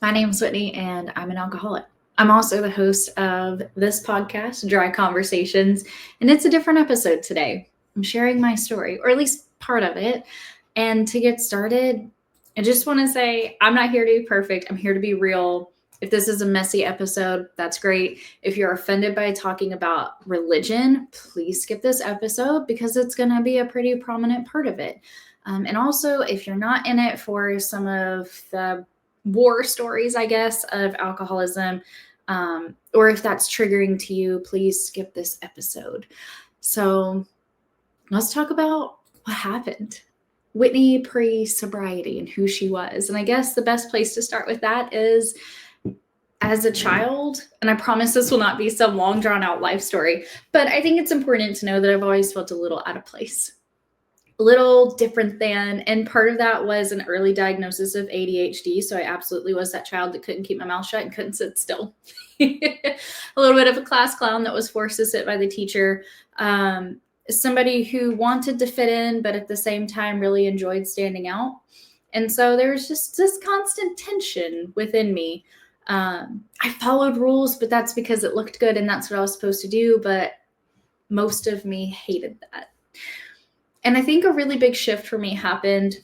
My name is Whitney, and I'm an alcoholic. I'm also the host of this podcast, Dry Conversations, and it's a different episode today. I'm sharing my story, or at least part of it. And to get started, I just want to say I'm not here to be perfect. I'm here to be real. If this is a messy episode, that's great. If you're offended by talking about religion, please skip this episode because it's going to be a pretty prominent part of it. And also, if you're not in it for some of the war stories, I guess, of alcoholism, or if that's triggering to you, please skip this episode. So let's talk about what happened. Whitney pre-sobriety and who she was. And I guess the best place to start with that is as a child, and I promise this will not be some long drawn out life story, but I think it's important to know that I've always felt a little out of place. A little different than, and part of that was an early diagnosis of ADHD. So I absolutely was that child that couldn't keep my mouth shut and couldn't sit still. A little bit of a class clown that was forced to sit by the teacher. Somebody who wanted to fit in, but at the same time really enjoyed standing out. And so there was just this constant tension within me. I followed rules, but that's because it looked good and that's what I was supposed to do. But most of me hated that. And I think a really big shift for me happened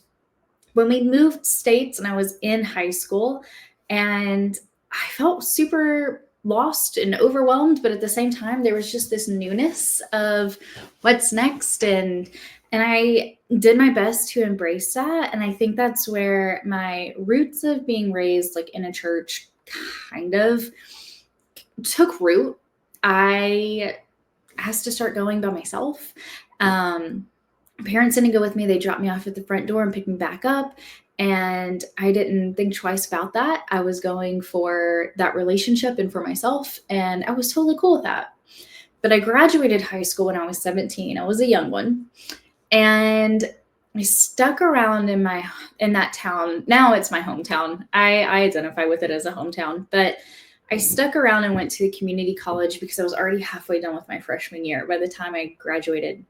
when we moved states and I was in high school, and I felt super lost and overwhelmed, but at the same time there was just this newness of what's next, and I did my best to embrace that. And I think that's where my roots of being raised like in a church kind of took root. I asked to start going by myself. Parents didn't go with me. They dropped me off at the front door and picked me back up. And I didn't think twice about that. I was going for that relationship and for myself. And I was totally cool with that. But I graduated high school when I was 17. I was a young one. And I stuck around in that town. Now it's my hometown. I identify with it as a hometown. But I stuck around and went to the community college because I was already halfway done with my freshman year by the time I graduated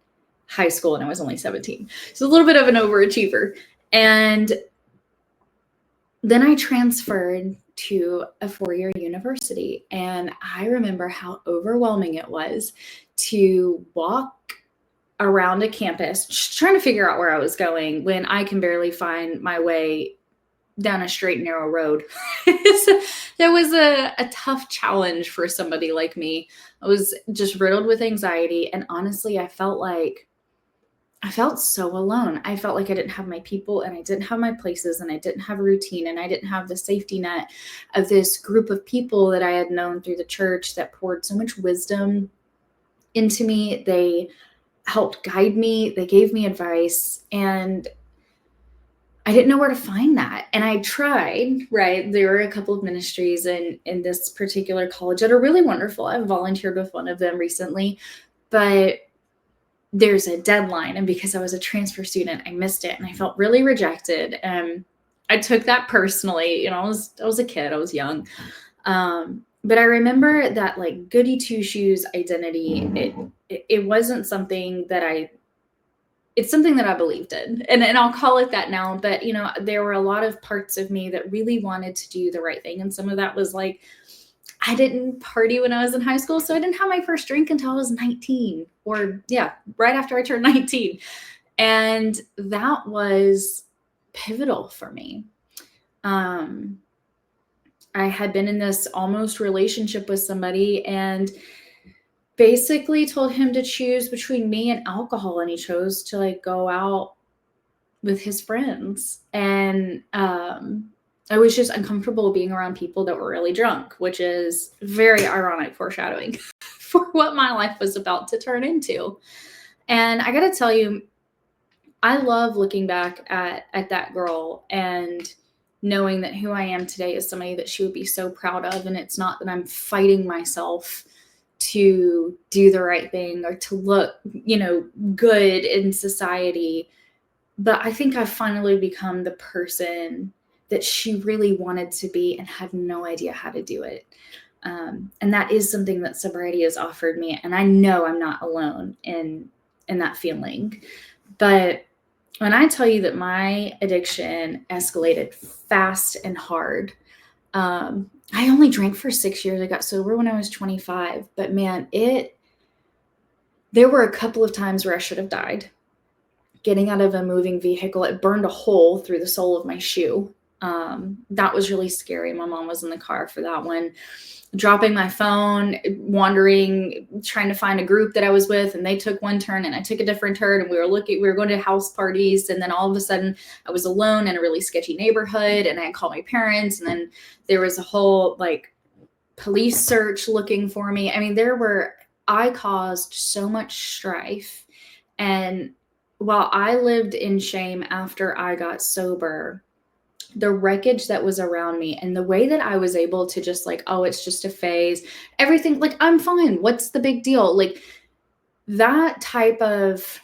high school, and I was only 17. So a little bit of an overachiever. And then I transferred to a 4-year university. And I remember how overwhelming it was to walk around a campus, just trying to figure out where I was going when I can barely find my way down a straight, narrow road. That was a tough challenge for somebody like me. I was just riddled with anxiety. And honestly, I felt so alone. I felt like I didn't have my people, and I didn't have my places, and I didn't have a routine, and I didn't have the safety net of this group of people that I had known through the church that poured so much wisdom into me. They helped guide me. They gave me advice, and I didn't know where to find that. And I tried, right? There were a couple of ministries in this particular college that are really wonderful. I've volunteered with one of them recently, but there's a deadline. And because I was a transfer student, I missed it and I felt really rejected. And I took that personally. I was a kid, I was young. But I remember that like goody two shoes identity, it wasn't something that it's something that I believed in, and I'll call it that now. But, there were a lot of parts of me that really wanted to do the right thing. And some of that was like, I didn't party when I was in high school. So I didn't have my first drink until I was 19, or right after I turned 19. And that was pivotal for me. I had been in this almost relationship with somebody and basically told him to choose between me and alcohol, and he chose to like go out with his friends. And I was just uncomfortable being around people that were really drunk, which is very ironic foreshadowing for what my life was about to turn into. And I gotta tell you, I love looking back at that girl and knowing that who I am today is somebody that she would be so proud of. And it's not that I'm fighting myself to do the right thing or to look, good in society. But I think I've finally become the person that she really wanted to be and had no idea how to do it. And that is something that sobriety has offered me. And I know I'm not alone in that feeling. But when I tell you that my addiction escalated fast and hard, I only drank for 6 years. I got sober when I was 25, but man, there were a couple of times where I should have died. Getting out of a moving vehicle, it burned a hole through the sole of my shoe. That was really scary. My mom was in the car for that one. Dropping my phone, wandering, trying to find a group that I was with, and they took one turn and I took a different turn, and we were going to house parties, and then all of a sudden I was alone in a really sketchy neighborhood, and I called my parents, and then there was a whole like police search looking for me. I mean, I caused so much strife. And while I lived in shame after I got sober, the wreckage that was around me and the way that I was able to just like, oh, it's just a phase, everything, like, I'm fine. What's the big deal? Like, that type of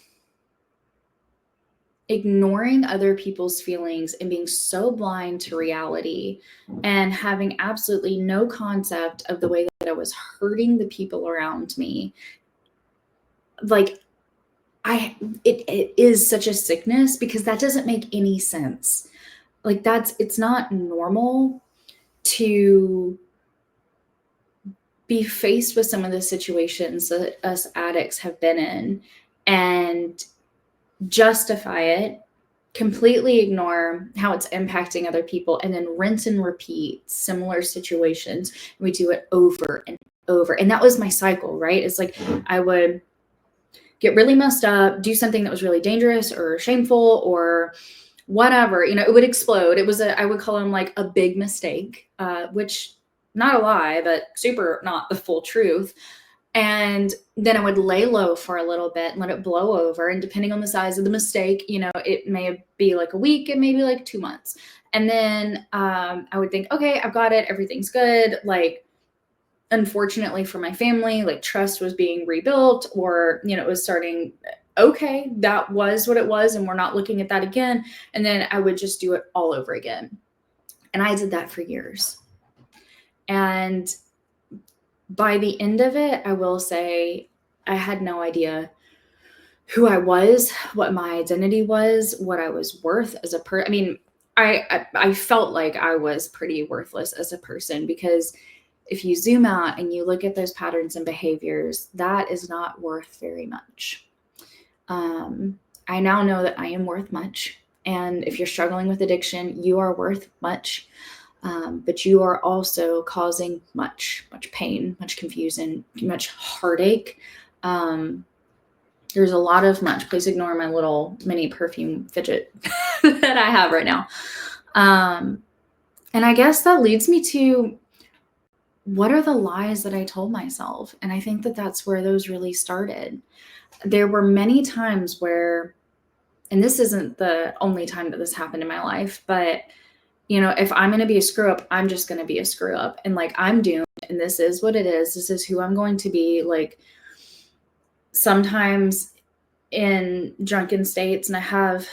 ignoring other people's feelings and being so blind to reality and having absolutely no concept of the way that I was hurting the people around me. Like, it is such a sickness, because that doesn't make any sense. Like, it's not normal to be faced with some of the situations that us addicts have been in and justify it, completely ignore how it's impacting other people, and then rinse and repeat similar situations. And we do it over and over. And that was my cycle, right? It's like I would get really messed up, do something that was really dangerous or shameful or whatever, it would explode. I would call them like a big mistake, which, not a lie, but super not the full truth. And then I would lay low for a little bit and let it blow over. And depending on the size of the mistake, it may be like a week, it may be like 2 months. And then I would think, okay, I've got it. Everything's good. Like, unfortunately for my family, like, trust was being rebuilt, or, it was starting, okay, that was what it was, and we're not looking at that again. And then I would just do it all over again. And I did that for years. And by the end of it, I will say I had no idea who I was, what my identity was, what I was worth as a person. I mean, I felt like I was pretty worthless as a person, because if you zoom out and you look at those patterns and behaviors, that is not worth very much. I now know that I am worth much. And if you're struggling with addiction, you are worth much. But you are also causing much pain, much confusion, much heartache. There's a lot of much. Please ignore my little mini perfume fidget that I have right now. And I guess that leads me to, what are the lies that I told myself? And I think that that's where those really started. There were many times where, and this isn't the only time that this happened in my life, but if I'm going to be a screw up, I'm just going to be a screw up. And like, I'm doomed, and this is what it is. This is who I'm going to be. Like, sometimes in drunken states, and I have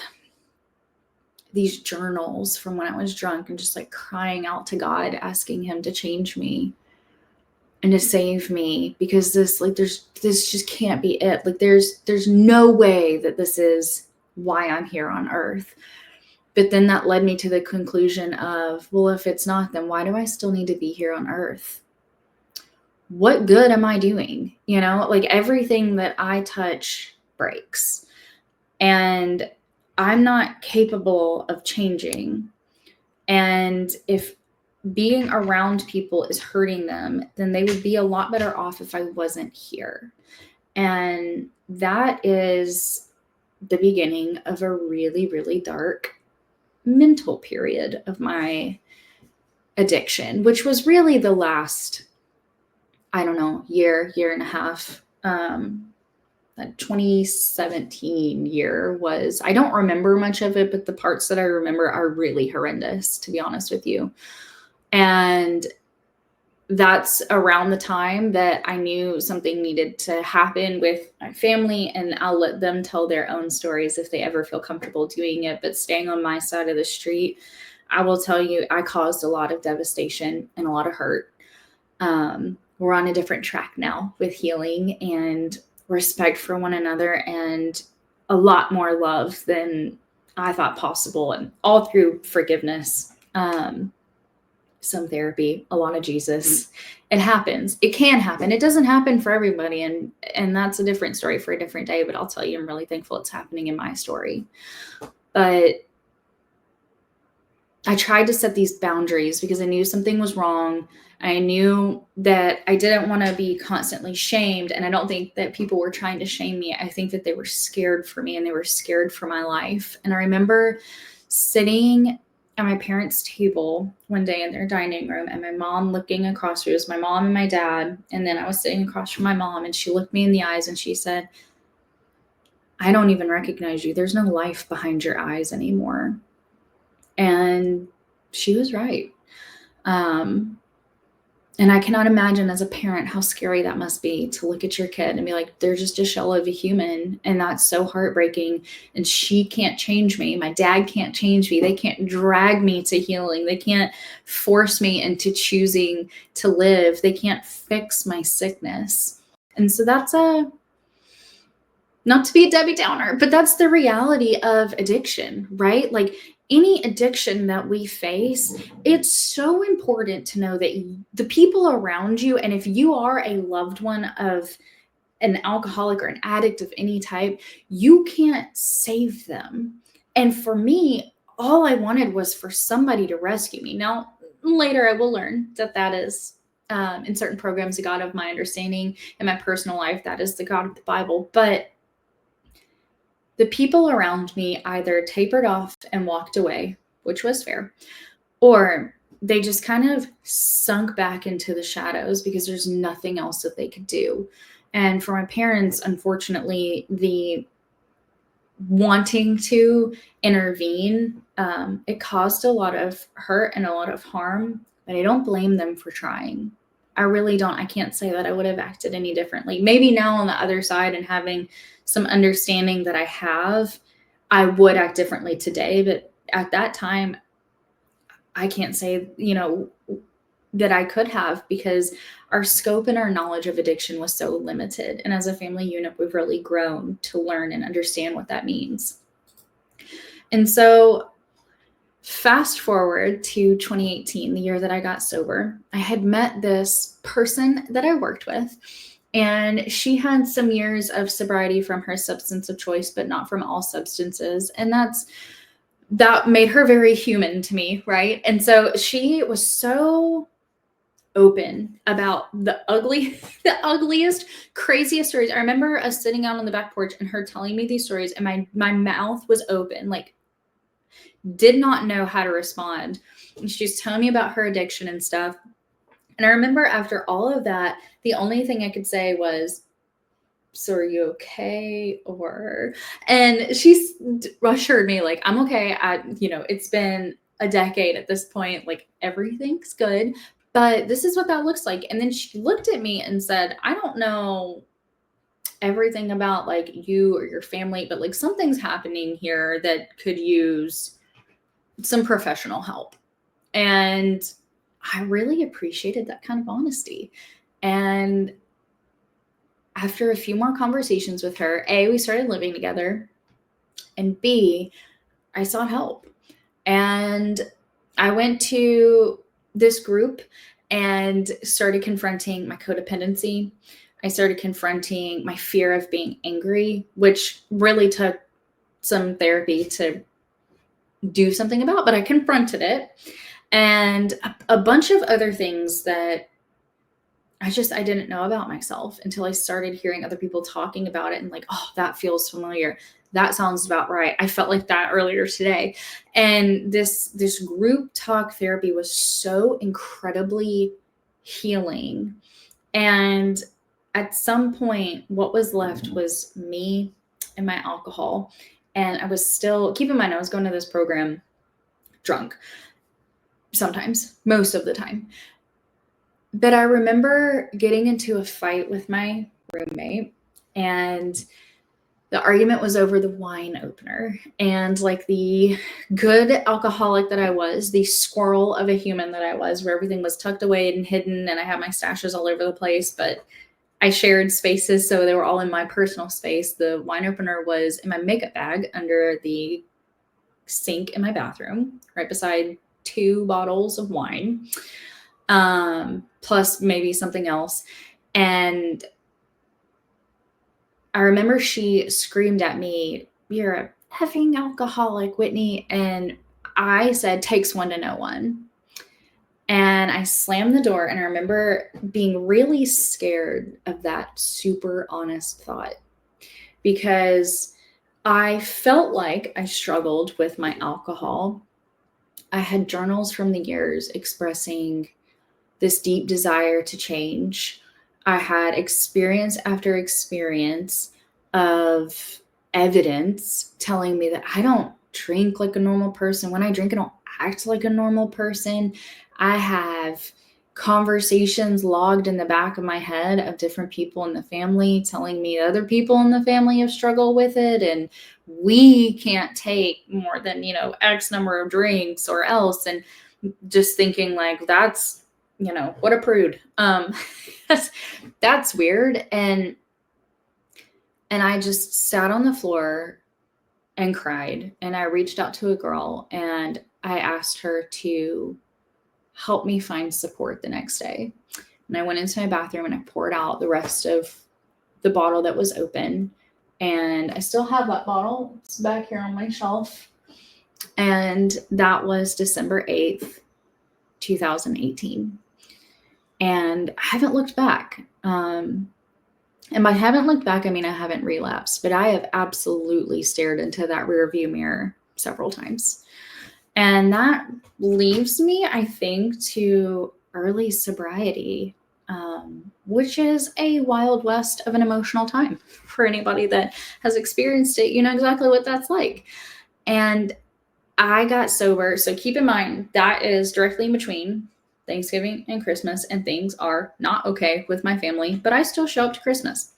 these journals from when I was drunk, and just like crying out to God, asking him to change me and to save me, because this just can't be it. Like, there's no way that this is why I'm here on earth. But then that led me to the conclusion of, well, if it's not, then why do I still need to be here on earth? What good am I doing? Like, everything that I touch breaks, and I'm not capable of changing. And if being around people is hurting them, then they would be a lot better off if I wasn't here. And that is the beginning of a really, really dark mental period of my addiction, which was really the last, I don't know, year and a half. That 2017 year was, I don't remember much of it, but the parts that I remember are really horrendous, to be honest with you. And that's around the time that I knew something needed to happen with my family, and I'll let them tell their own stories if they ever feel comfortable doing it. But staying on my side of the street, I will tell you, I caused a lot of devastation and a lot of hurt. We're on a different track now with healing and respect for one another, and a lot more love than I thought possible, and all through forgiveness. some therapy, a lot of Jesus. It happens. It can happen. It doesn't happen for everybody. And that's a different story for a different day, but I'll tell you, I'm really thankful it's happening in my story. But I tried to set these boundaries because I knew something was wrong. I knew that I didn't want to be constantly shamed. And I don't think that people were trying to shame me. I think that they were scared for me and they were scared for my life. And I remember sitting at my parents' table one day in their dining room and my mom looking across. It was my mom and my dad. And then I was sitting across from my mom and she looked me in the eyes and she said, "I don't even recognize you. There's no life behind your eyes anymore." And she was right. And I cannot imagine as a parent how scary that must be to look at your kid and be like, they're just a shell of a human. And that's so heartbreaking. And she can't change me. My dad can't change me. They can't drag me to healing. They can't force me into choosing to live. They can't fix my sickness. And so that's not to be a Debbie Downer, but that's the reality of addiction, right? Like any addiction that we face, it's so important to know that the people around you, and if you are a loved one of an alcoholic or an addict of any type, you can't save them. And for me, all I wanted was for somebody to rescue me. Now, later I will learn that that is, in certain programs, a God of my understanding. In my personal life, that is the God of the Bible. But the people around me either tapered off and walked away, which was fair, or they just kind of sunk back into the shadows because there's nothing else that they could do. And for my parents, unfortunately, the wanting to intervene, it caused a lot of hurt and a lot of harm, but I don't blame them for trying. I really don't. I can't say that I would have acted any differently. Maybe now on the other side and having some understanding that I have, I would act differently today. But at that time, I can't say, that I could have, because our scope and our knowledge of addiction was so limited. And as a family unit, we've really grown to learn and understand what that means. And so fast forward to 2018, the year that I got sober, I had met this person that I worked with, and she had some years of sobriety from her substance of choice, but not from all substances. And that made her very human to me, right? And so she was so open about the ugliest, craziest stories. I remember us sitting out on the back porch and her telling me these stories, and my mouth was open, like did not know how to respond. And she was telling me about her addiction and stuff. And I remember after all of that, the only thing I could say was, "So are you okay?" And she assured me, like, "I'm okay. It's been a decade at this point. Like, everything's good, but this is what that looks like." And then she looked at me and said, "I don't know everything about like you or your family, but like something's happening here that could use some professional help." And I really appreciated that kind of honesty. And after a few more conversations with her, A, we started living together, and B, I sought help. And I went to this group and started confronting my codependency. I started confronting my fear of being angry, which really took some therapy to do something about, but I confronted it. And a bunch of other things that I didn't know about myself until I started hearing other people talking about it and like, "Oh, that feels familiar. That sounds about right. I felt like that earlier today." And this group talk therapy was so incredibly healing. And at some point, what was left was me and my alcohol. And I was still, keep in mind, I was going to this program drunk sometimes, most of the time. But I remember getting into a fight with my roommate, and the argument was over the wine opener. And like the good alcoholic that I was, the squirrel of a human that I was, where everything was tucked away and hidden, and I had my stashes all over the place, but I shared spaces, so they were all in my personal space. The wine opener was in my makeup bag under the sink in my bathroom, right beside 2 bottles of wine, plus maybe something else. And I remember she screamed at me, "You're a effing alcoholic, Whitney." And I said, "Takes one to know one." And I slammed the door, and I remember being really scared of that super honest thought, because I felt like I struggled with my alcohol. I had journals from the years expressing this deep desire to change. I had experience after experience of evidence telling me that I don't drink like a normal person. When I drink, I don't act like a normal person. I have conversations logged in the back of my head of different people in the family telling me other people in the family have struggled with it, and we can't take more than, X number of drinks or else. And just thinking like, that's, what a prude. That's weird. And I just sat on the floor and cried. And I reached out to a girl and I asked her to help me find support the next day. And I went into my bathroom and I poured out the rest of the bottle that was open. And I still have that bottle. It's back here on my shelf. And that was December 8th, 2018. And I haven't looked back. And by haven't looked back, I mean I haven't relapsed, but I have absolutely stared into that rearview mirror several times. And that leaves me, I think, to early sobriety, which is a wild west of an emotional time. For anybody that has experienced it, you know exactly what that's like. And I got sober. So keep in mind, that is directly in between Thanksgiving and Christmas, and things are not okay with my family, but I still show up to Christmas.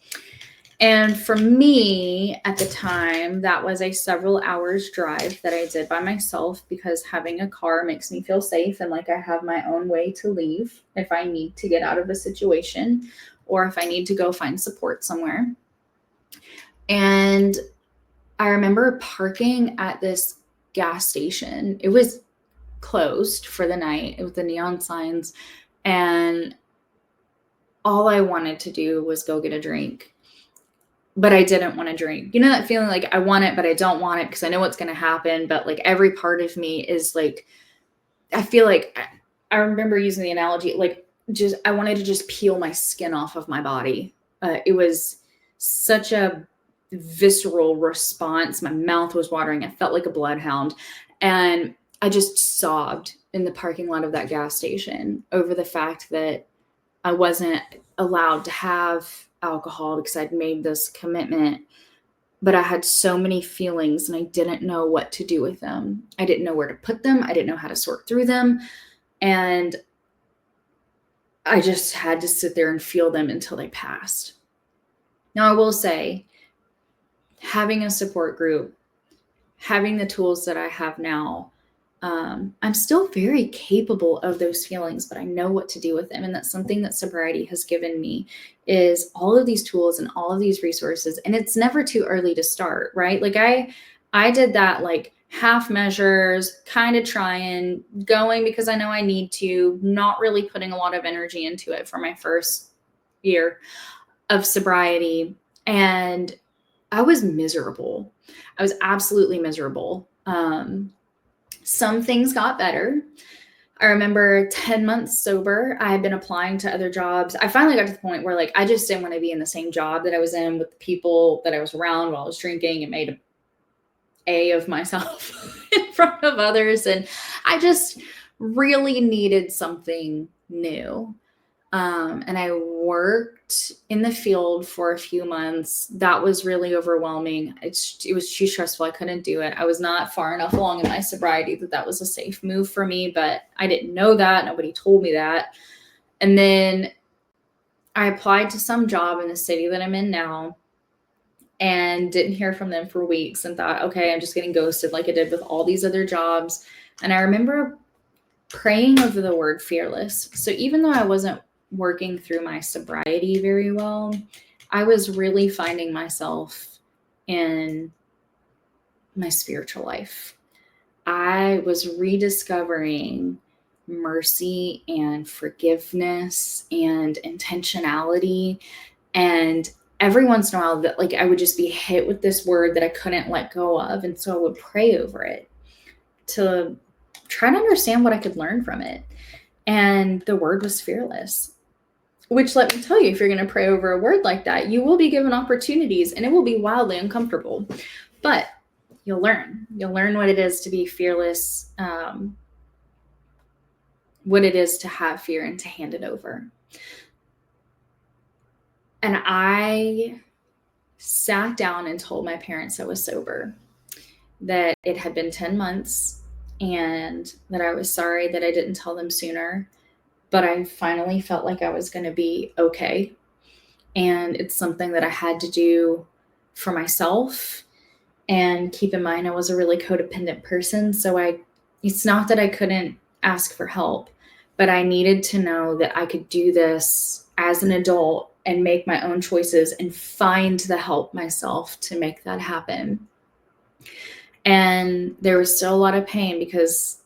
And for me at the time, that was a several hours drive that I did by myself, because having a car makes me feel safe and like I have my own way to leave if I need to get out of a situation or if I need to go find support somewhere. And I remember parking at this gas station. It was closed for the night with the neon signs, and all I wanted to do was go get a drink. But I didn't want to drink. You know that feeling like I want it, but I don't want it because I know what's going to happen. But like every part of me is like, I feel like I remember using the analogy, like just, I wanted to just peel my skin off of my body. It was such a visceral response. My mouth was watering. I felt like a bloodhound. And I just sobbed in the parking lot of that gas station over the fact that I wasn't allowed to have alcohol because I'd made this commitment, but I had so many feelings and I didn't know what to do with them. I didn't know where to put them. I didn't know how to sort through them. And I just had to sit there and feel them until they passed. Now, I will say, having a support group, having the tools that I have now, I'm still very capable of those feelings, but I know what to do with them. And that's something that sobriety has given me, is all of these tools and all of these resources. And it's never too early to start, right? Like I did that like half measures, kind of trying, going because I know I need to, not really putting a lot of energy into it for my first year of sobriety. And I was miserable. I was absolutely miserable. Some things got better. I remember 10 months sober, I had been applying to other jobs. I finally got to the point where like I just didn't want to be in the same job that I was in with the people that I was around while I was drinking, and made a of myself in front of others. And I just really needed something new. And I worked in the field for a few months. That was really overwhelming. It was too stressful. I couldn't do it. I was not far enough along in my sobriety that was a safe move for me, but I didn't know that. Nobody told me that. And then I applied to some job in the city that I'm in now and didn't hear from them for weeks and thought, okay, I'm just getting ghosted like I did with all these other jobs. And I remember praying over the word fearless. So even though I wasn't working through my sobriety very well, I was really finding myself in my spiritual life. I was rediscovering mercy and forgiveness and intentionality. And every once in a while, that like I would just be hit with this word that I couldn't let go of. And so I would pray over it to try to understand what I could learn from it. And the word was fearless. Which, let me tell you, if you're going to pray over a word like that, you will be given opportunities and it will be wildly uncomfortable. But you'll learn. You'll learn what it is to be fearless, what it is to have fear and to hand it over. And I sat down and told my parents I was sober, that it had been 10 months and that I was sorry that I didn't tell them sooner, but I finally felt like I was going to be okay. And it's something that I had to do for myself. And keep in mind, I was a really codependent person. So it's not that I couldn't ask for help, but I needed to know that I could do this as an adult and make my own choices and find the help myself to make that happen. And there was still a lot of pain because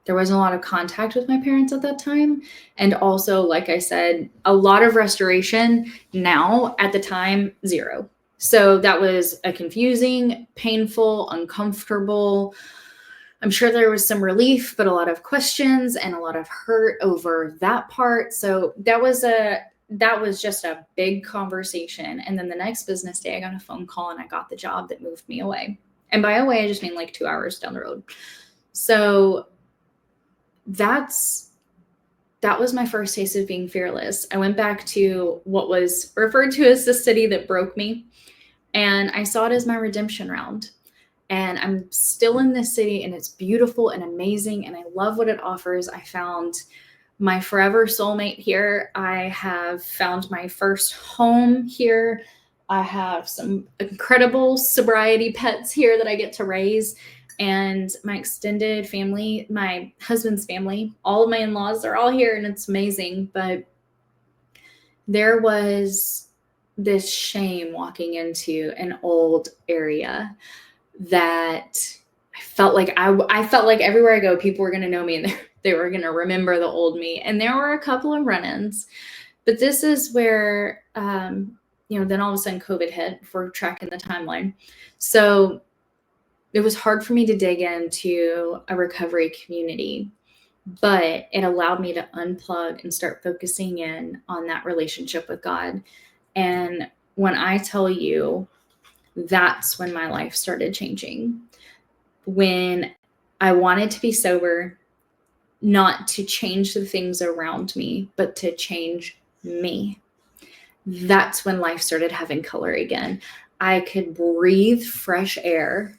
there wasn't a lot of contact with my parents at that time. And also, like I said, a lot of restoration. Now, at the time, zero. So that was a confusing, painful, uncomfortable. I'm sure there was some relief, but a lot of questions and a lot of hurt over that part. So that was just a big conversation. And then the next business day, I got a phone call and I got the job that moved me away. And by away, I just mean like 2 hours down the road. So that was my first taste of being fearless. I went back to what was referred to as the city that broke me. And I saw it as my redemption round. And I'm still in this city and it's beautiful and amazing. And I love what it offers. I found my forever soulmate here. I have found my first home here. I have some incredible sobriety pets here that I get to raise. And my extended family, my husband's family, all of my in-laws are all here and it's amazing. But there was this shame walking into an old area that I felt like I felt like everywhere I go, people were going to know me and they were going to remember the old me. And there were a couple of run-ins, but this is where, then all of a sudden COVID hit, if we're tracking the timeline. So it was hard for me to dig into a recovery community, but it allowed me to unplug and start focusing in on that relationship with God. And when I tell you, that's when my life started changing. When I wanted to be sober, not to change the things around me, but to change me. That's when life started having color again. I could breathe fresh air.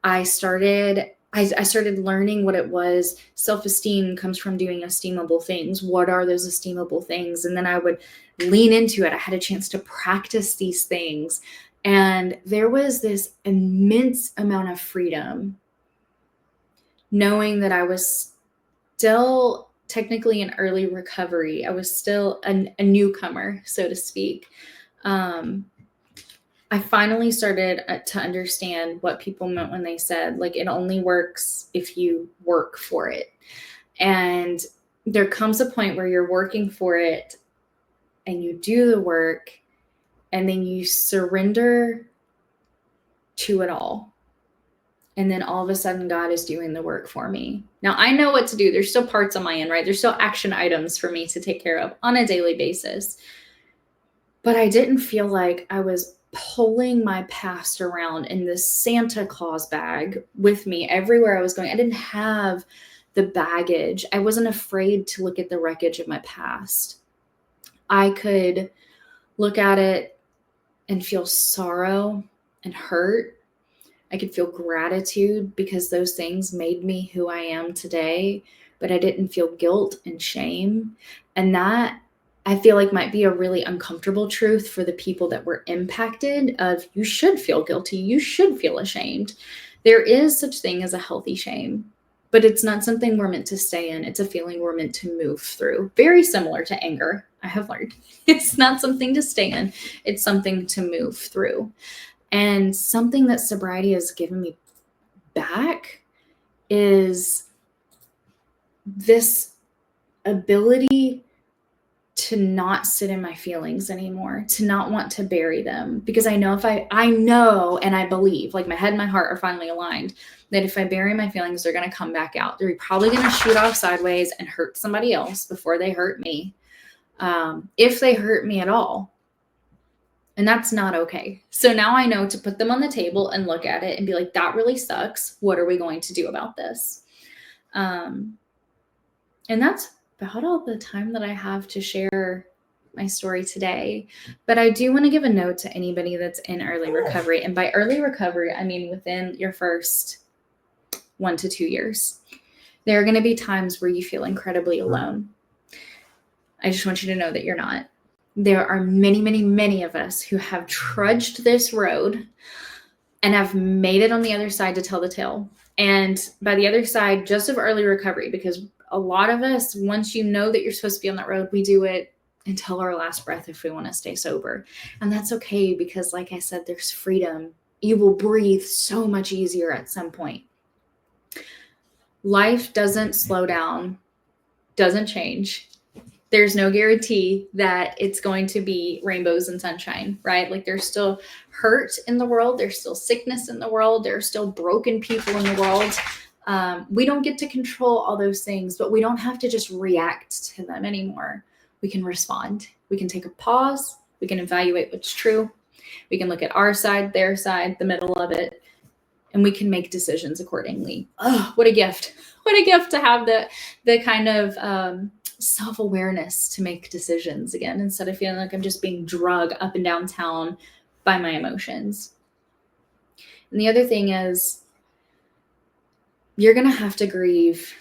I started learning what it was. Self-esteem comes from doing esteemable things. What are those esteemable things? And then I would lean into it. I had a chance to practice these things. And there was this immense amount of freedom, knowing that I was still technically in early recovery. I was still a newcomer, so to speak. I finally started to understand what people meant when they said, like, it only works if you work for it. And there comes a point where you're working for it and you do the work and then you surrender to it all. And then all of a sudden, God is doing the work for me. Now, I know what to do. There's still parts on my end, right? There's still action items for me to take care of on a daily basis. But I didn't feel like I was pulling my past around in this Santa Claus bag with me everywhere I was going. I didn't have the baggage. I wasn't afraid to look at the wreckage of my past. I could look at it and feel sorrow and hurt. I could feel gratitude because those things made me who I am today, but I didn't feel guilt and shame. And that, I feel like, might be a really uncomfortable truth for the people that were impacted of, you should feel guilty. You should feel ashamed. There is such thing as a healthy shame, but it's not something we're meant to stay in. It's a feeling we're meant to move through. Very similar to anger, I have learned. It's not something to stay in. It's something to move through. And something that sobriety has given me back is this ability to not sit in my feelings anymore, to not want to bury them. Because I know I know and I believe, like my head and my heart are finally aligned, that if I bury my feelings, they're going to come back out. They're probably going to shoot off sideways and hurt somebody else before they hurt me. If they hurt me at all. And that's not okay. So now I know to put them on the table and look at it and be like, that really sucks. What are we going to do about this? And that's about all the time that I have to share my story today. But I do want to give a note to anybody that's in early recovery. And by early recovery, I mean within your first 1 to 2 years. There are going to be times where you feel incredibly alone. I just want you to know that you're not. There are many, many, many of us who have trudged this road and have made it on the other side to tell the tale. And by the other side, just of early recovery, because a lot of us, once you know that you're supposed to be on that road, we do it until our last breath if we want to stay sober. And that's okay because, like I said, there's freedom. You will breathe so much easier at some point. Life doesn't slow down, doesn't change. There's no guarantee that it's going to be rainbows and sunshine, right? Like there's still hurt in the world. There's still sickness in the world. There's still broken people in the world. We don't get to control all those things, but we don't have to just react to them anymore. We can respond. We can take a pause. We can evaluate what's true. We can look at our side, their side, the middle of it, and we can make decisions accordingly. Oh, what a gift. What a gift to have the kind of self-awareness to make decisions again, instead of feeling like I'm just being drugged up and down town by my emotions. And the other thing is, you're going to have to grieve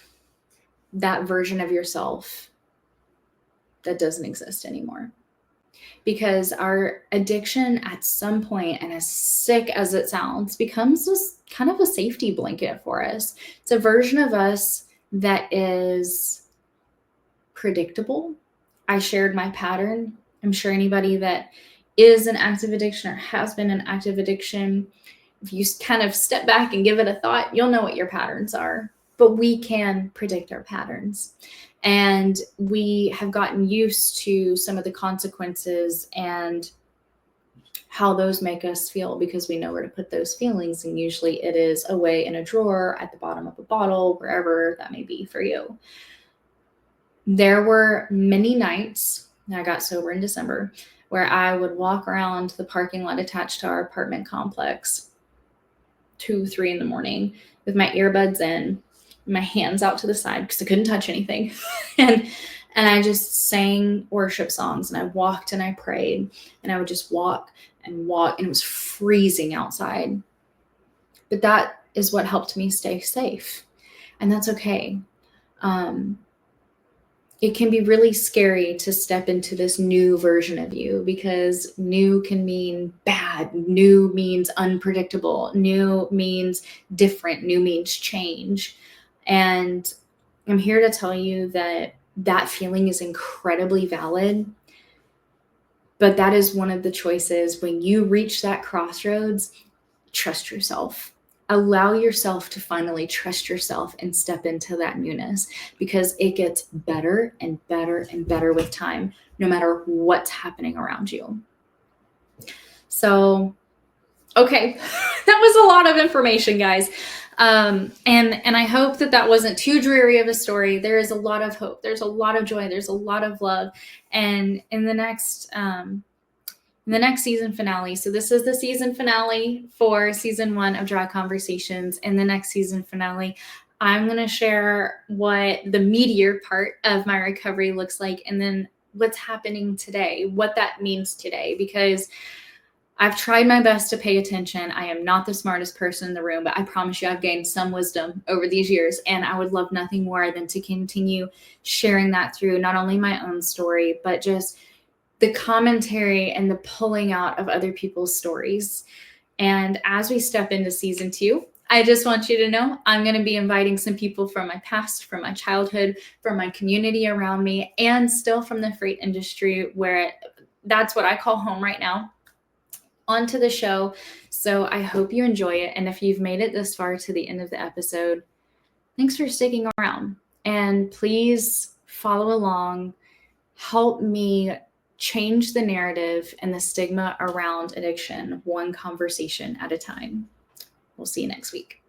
that version of yourself that doesn't exist anymore. Because our addiction at some point, and as sick as it sounds, becomes this kind of a safety blanket for us. It's a version of us that is predictable. I shared my pattern. I'm sure anybody that is in active addiction or has been in active addiction, if you kind of step back and give it a thought, you'll know what your patterns are. But we can predict our patterns. And we have gotten used to some of the consequences and how those make us feel because we know where to put those feelings. And usually it is away in a drawer, at the bottom of a bottle, wherever that may be for you. There were many nights, I got sober in December, where I would walk around the parking lot attached to our apartment complex 2, 3 in the morning with my earbuds in, my hands out to the side because I couldn't touch anything. and I just sang worship songs, and I walked and I prayed, and I would just walk, and it was freezing outside. But that is what helped me stay safe. And that's okay. It can be really scary to step into this new version of you, because new can mean bad. New means unpredictable. New means different. New means change. And I'm here to tell you that that feeling is incredibly valid. But that is one of the choices. When you reach that crossroads, trust yourself. Allow yourself to finally trust yourself and step into that newness, because it gets better and better and better with time, no matter what's happening around you. So, okay, that was a lot of information, guys. And I hope that wasn't too dreary of a story. There is a lot of hope. There's a lot of joy. There's a lot of love. And in the next season finale, so this is the season finale for season 1 of Dry Conversations. In the next season finale, I'm going to share what the meteor part of my recovery looks like, and then what's happening today, what that means today, because I've tried my best to pay attention. I am not the smartest person in the room, but I promise you I've gained some wisdom over these years, and I would love nothing more than to continue sharing that through not only my own story, but just the commentary and the pulling out of other people's stories. And as we step into season 2, I just want you to know I'm going to be inviting some people from my past, from my childhood, from my community around me, and still from the freight industry, where that's what I call home right now, onto the show. So I hope you enjoy it. And if you've made it this far to the end of the episode, Thanks for sticking around. And please follow along. Help me change the narrative and the stigma around addiction, one conversation at a time. We'll see you next week.